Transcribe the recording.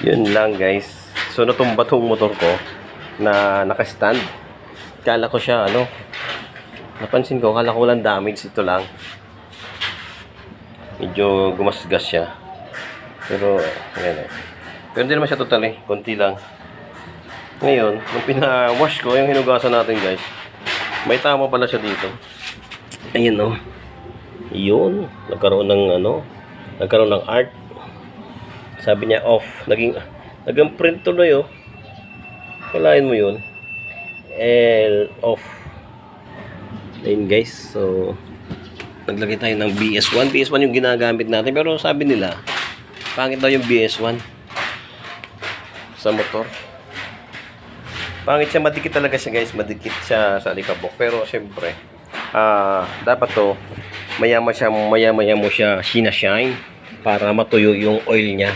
Yun lang guys. So natumba tong motor ko na naka-stand. Kala ko siya napansin ko, kala ko walang damage, ito lang. Medyo gumasgas siya. Pero ayan. Pero hindi naman siya total konti lang. Ngayon, nung pina-wash ko, yung hinugasan natin guys, may tama pala siya dito. Ayun Yun, nagkaroon ng art. Sabi niya off, naging print tuloy Kalain mo yun. Off. Ayun guys, so naglagay tayo ng BS1. BS1 yung ginagamit natin, pero sabi nila pangit daw yung BS1 sa motor. Pangit siya, madikit talaga siya guys, madikit siya sa alikabok. Pero syempre, dapat maya-maya mo siya sinashine para matuyo yung oil niya.